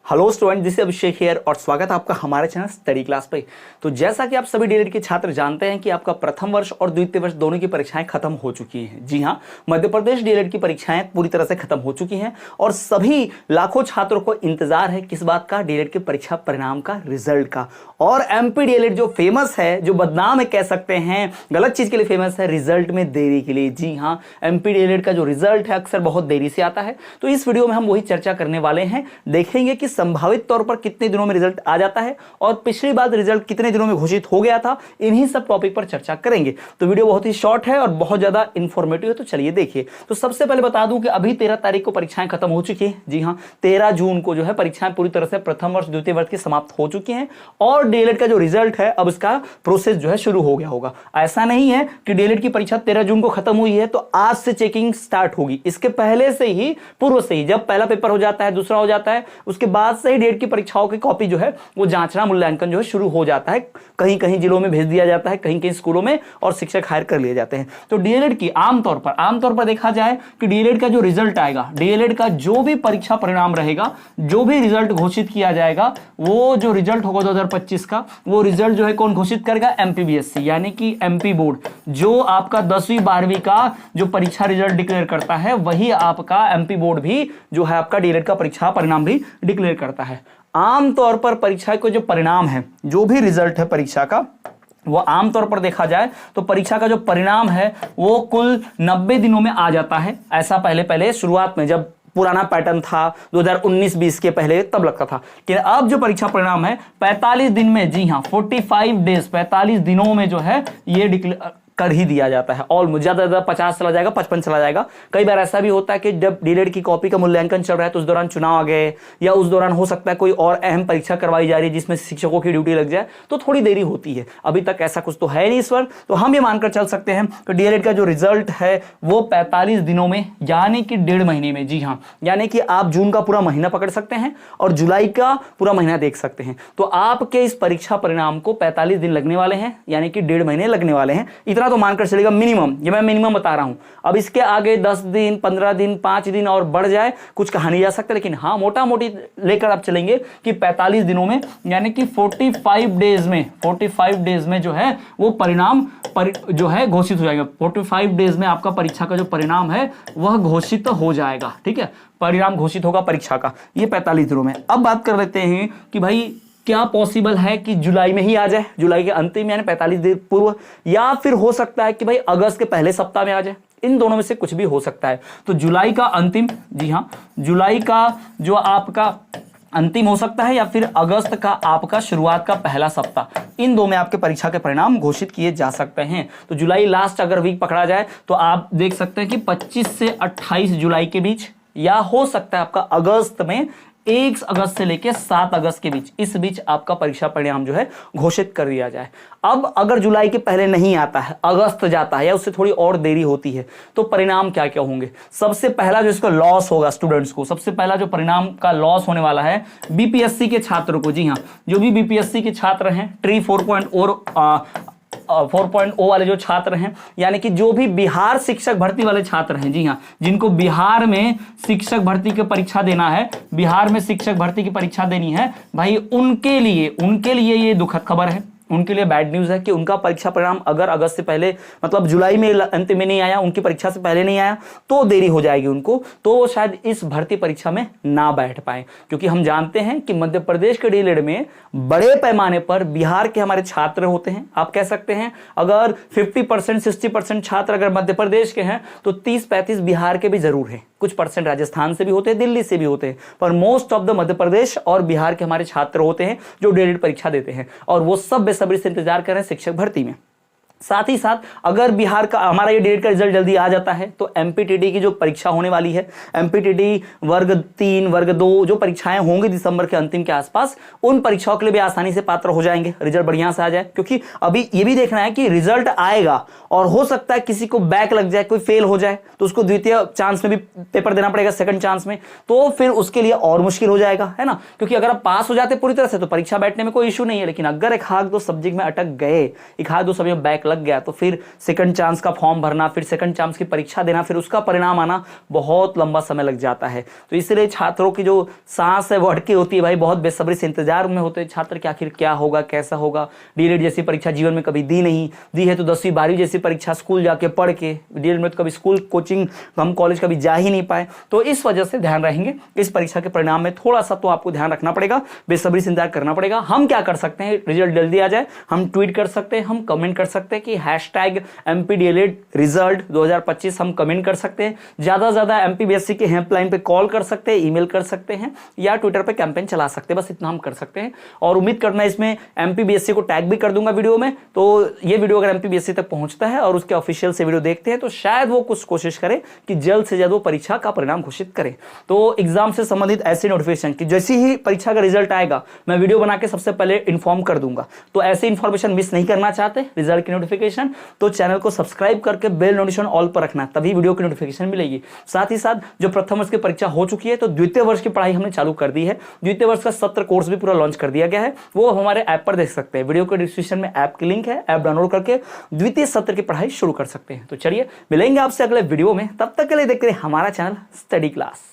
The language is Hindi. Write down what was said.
Hello student, this is Abhishek here और स्वागत है आपका हमारे चैनल स्टडी क्लास पे। तो जैसा कि आप सभी डीएलएड के छात्र जानते हैं कि आपका प्रथम वर्ष और द्वितीय वर्ष दोनों की परीक्षाएं खत्म हो चुकी हैं। जी हां, मध्य प्रदेश डीएलएड की परीक्षाएं पूरी तरह से खत्म हो चुकी हैं और सभी लाखों छात्रों को इंतजार है किस बात का? डीएलएड की परीक्षा परिणाम का, रिजल्ट का। और एमपी डीएलएड जो फेमस है, जो बदनाम है कह सकते हैं, गलत चीज के लिए फेमस है, रिजल्ट में देरी के लिए। जी हाँ, एमपी डीएलएड का जो रिजल्ट है अक्सर बहुत देरी से आता है। तो इस वीडियो में हम वही चर्चा करने वाले हैं, देखेंगे कि संभावित तौर पर कितने दिनों में रिजल्ट आ जाता है और पिछली बार रिजल्ट कितने दिनों में घोषित हो गया था। इन्हीं सब टॉपिक पर चर्चा करेंगे। तो वीडियो बहुत ही शॉर्ट है और बहुत ज्यादा इंफॉर्मेटिव है, तो चलिए देखिए। तो सबसे पहले बता दूं कि अभी 13 तारीख को परीक्षाएं खत्म हो चुकी हैं। जी हाँ, 13 जून को जो है परीक्षाएं पूरी तरह से प्रथम वर्ष द्वितीय वर्ष की समाप्त हो चुकी हैं और डीएलएड का जो रिजल्ट है अब इसका प्रोसेस जो है शुरू हो गया होगा। ऐसा नहीं है कि डीएलएड की परीक्षा 13 जून को खत्म हुई है तो आज से चेकिंग स्टार्ट होगी। इसके पहले से ही, पूर्व से ही, जब पहला पेपर हो जाता है, दूसरा हो जाता है, उसके बाद से ही डीएलएड की परीक्षाओं की कॉपी जो है वो जांचना, मूल्यांकन जो है शुरू हो जाता है। कहीं कहीं जिलों में भेज दिया जाता है, कहीं कहीं स्कूलों में, और शिक्षक हायर कर लिए जाते हैं। तो डीएलएड की आमतौर पर देखा जाए कि डीएलएड का जो रिजल्ट आएगा, डीएलएड का जो भी परीक्षा परिणाम रहेगा, जो भी रिजल्ट घोषित किया जाएगा, वो जो रिजल्ट होगा 2025 का, वो रिजल्ट जो है कौन घोषित करेगा? एमपीबीएससी, यानी कि एमपी बोर्ड, जो आपका 10वीं 12वीं का जो परीक्षा रिजल्ट डिक्लेयर करता है, वही आपका एमपी बोर्ड भी जो है आपका डीएलएड का परीक्षा परिणाम भी डिक्लेयर करता है। आमतौर पर परीक्षा के जो परिणाम है, जो भी रिजल्ट है परीक्षा का, वो आमतौर पर देखा जाए तो परीक्षा का जो परिणाम है वो कुल 90 दिनों में आ जाता है। ऐसा पहले शुरुआत में जब पुराना पैटर्न था 2019-20 के पहले, तब लगता था कि अब जो परीक्षा परिणाम है 45 दिन में, जी हाँ 45 डेज, 45 दिनों में जो है ये कर ही दिया जाता है। ऑलमोस्ट ज्यादा 50 चला जाएगा, 55 चला जाएगा। कई बार ऐसा भी होता है कि जब डीएलएड की कॉपी का मूल्यांकन चल रहा है तो उस दौरान चुनाव आ गए, या उस दौरान हो सकता है कोई और अहम परीक्षा करवाई जा रही है जिसमें शिक्षकों की ड्यूटी लग जाए, तो थोड़ी देरी होती है। अभी तक ऐसा कुछ तो है नहीं इस बार, तो हम ये मानकर चल सकते हैं कि डीएलएड का जो रिजल्ट है वो 45 दिनों में, यानी कि 1.5 महीने में। जी हाँ, यानी कि आप जून का पूरा महीना पकड़ सकते हैं और जुलाई का पूरा महीना देख सकते हैं। तो आपके इस परीक्षा परिणाम को 45 दिन लगने वाले हैं, यानी कि 1.5 महीने लगने वाले हैं। इतना तो मानकर चलेगा मिनिमम, ये मैं मिनिमम बता रहा हूं। अब इसके आगे 10 दिन, 15 दिन, 5 दिन और बढ़ जाए, कुछ कहा नहीं जा सकता, लेकिन हाँ मोटा मोटी लेकर आप चलेंगे कि 45 दिनों में, यानी कि 45 डेज में जो है वो परिणाम जो है घोषित हो जाएगा। 45 डेज में आपका परीक्षा का जो परिणाम है वह घोषित हो जाएगा। ठीक है, परिणाम घोषित होगा परीक्षा का, ये 45 दिनों में। अब बात कर लेते हैं कि भाई क्या पॉसिबल है कि जुलाई में ही आ जाए, जुलाई के अंतिम यानी 45 दिन पूर्व, या फिर हो सकता है कि भाई अगस्त के पहले सप्ताह में आ जाए। इन दोनों में से कुछ भी हो सकता है। तो जुलाई का अंतिम, जी हाँ, जुलाई का जो आपका अंतिम हो सकता है, या फिर अगस्त का आपका शुरुआत का पहला सप्ताह। इन दो में आपके परीक्षा के परिणाम घोषित किए जा सकते हैं। तो जुलाई लास्ट अगर वीक पकड़ा जाए तो आप देख सकते हैं कि 25 से 28 जुलाई के बीच, या हो सकता है आपका अगस्त में 1 अगस्त से लेकर 7 अगस्त के बीच, इस बीच आपका परीक्षा परिणाम जो है घोषित कर दिया जाए। अब अगर जुलाई के पहले नहीं आता है, अगस्त जाता है या उससे थोड़ी और देरी होती है, तो परिणाम क्या क्या होंगे? सबसे पहला जो इसका लॉस होगा स्टूडेंट्स को, सबसे पहला जो परिणाम का लॉस होने वाला है बीपीएससी के छात्रों को। जी हाँ, जो भी बीपीएससी के छात्र हैं, ट्री 4.0 वाले जो छात्र हैं, यानी कि जो भी बिहार शिक्षक भर्ती वाले छात्र हैं, जी हाँ, जिनको बिहार में शिक्षक भर्ती की परीक्षा देना है, बिहार में शिक्षक भर्ती की परीक्षा देनी है भाई, उनके लिए ये दुखद खबर है, उनके लिए बैड न्यूज है कि उनका परीक्षा परिणाम अगर अगस्त से पहले, मतलब जुलाई में अंत में नहीं आया, उनकी परीक्षा से पहले नहीं आया, तो देरी हो जाएगी उनको, तो शायद इस भर्ती परीक्षा में ना बैठ पाए। क्योंकि हम जानते हैं कि मध्य प्रदेश के डीएलएड में बड़े पैमाने पर बिहार के हमारे छात्र होते हैं। आप कह सकते हैं अगर 50% 60% छात्र अगर मध्य प्रदेश के हैं तो 30-35 बिहार के भी जरूर हैं। कुछ परसेंट राजस्थान से भी होते हैं, दिल्ली से भी होते हैं, पर most of the Madhya Pradesh और बिहार के हमारे छात्र होते हैं जो डीएलएड परीक्षा देते हैं, और वो सब बेसब्री से इंतजार कर रहे हैं शिक्षक भर्ती में। साथ ही साथ अगर बिहार का हमारा ये डीएलएड का रिजल्ट जल्दी आ जाता है तो एमपीटीटी की जो परीक्षा होने वाली है, एमपीटीटी वर्ग 3, वर्ग 2 जो परीक्षाएं होंगी दिसंबर के अंतिम के आसपास, उन परीक्षाओं के लिए भी आसानी से पात्र हो जाएंगे, रिजल्ट बढ़िया से आ जाए। क्योंकि अभी ये भी देखना है कि रिजल्ट आएगा और हो सकता है किसी को बैक लग जाए, कोई फेल हो जाए, तो उसको द्वितीय चांस में भी पेपर देना पड़ेगा, सेकंड चांस में, तो फिर उसके लिए और मुश्किल हो जाएगा, है ना। क्योंकि अगर आप पास हो जाते पूरी तरह से तो परीक्षा बैठने में कोई इशू नहीं है, लेकिन अगर एक हाथ दो सब्जेक्ट में अटक गए, एक हाथ दो सब्जेक्ट में बैक लग गया तो फिर सेकंड चांस का फॉर्म भरना, फिर सेकंड चांस की परीक्षा देना, फिर उसका परिणाम आना बहुत लंबा समय लग जाता है। तो इसलिए छात्रों की जो सांस है वो अटकी होती है भाई, बहुत बेसब्री से इंतजार में होते हैं छात्र कि आखिर क्या होगा, कैसा होगा। डीएलएड जैसी परीक्षा जीवन में कभी दी नहीं, दी है तो 10वीं 12वीं जैसी परीक्षा स्कूल जाके पढ़ के, डीएलएड में तो कभी स्कूल कोचिंग हम कॉलेज कभी जा ही नहीं पाए। तो इस वजह से ध्यान रहेंगे इस परीक्षा के परिणाम में थोड़ा सा तो आपको ध्यान रखना पड़ेगा, बेसब्री से इंतजार करना पड़ेगा। हम क्या कर सकते हैं, रिजल्ट जल्दी आ जाए, हम ट्वीट कर सकते हैं, हम कमेंट कर सकते हैं कि #MPDLED रिजल्ट 2025 हम कमेंट कर सकते हैं। ज्यादा से ज्यादा MPBSC के हेल्पलाइन पे कॉल कर सकते हैं, ईमेल कर सकते हैं या ट्विटर पे कैंपेन चला सकते हैं, बस इतना हम कर सकते हैं। और उम्मीद करना इसमें MPBSC को टैग भी कर दूंगा वीडियो में, तो ये वीडियो अगर MPBSC तक पहुंचता है और उसके ऑफिशियल से वीडियो देखते हैं तो शायद वो कुछ कोशिश करे कि जल्द से जल्द वो परीक्षा का परिणाम घोषित करे। तो एग्जाम से संबंधित ऐसी नोटिफिकेशन की जैसी ही परीक्षा का रिजल्ट आएगा मैं वीडियो बना के सबसे पहले इन्फॉर्म कर दूंगा। तो ऐसे इंफॉर्मेशन मिस नहीं करना चाहते रिजल्ट की नोटिफिकेशन, तो चैनल को सब्सक्राइब करके बेल नोटिफिकेशन ऑल पर रखना, तभी वीडियो की नोटिफिकेशन मिलेगी। साथ ही साथ जो प्रथम वर्ष की परीक्षा हो चुकी है तो द्वितीय वर्ष की पढ़ाई हमने चालू कर दी है। द्वितीय वर्ष का सत्र कोर्स भी पूरा लॉन्च कर दिया गया है, वो हमारे ऐप पर देख सकते हैं। वीडियो के डिस्क्रिप्शन में ऐप की लिंक है, ऐप डाउनलोड करके द्वितीय सत्र की पढ़ाई शुरू कर सकते हैं। तो चलिए मिलेंगे आपसे अगले वीडियो में, तब तक के लिए देखते रहिए हमारा चैनल स्टडी क्लास।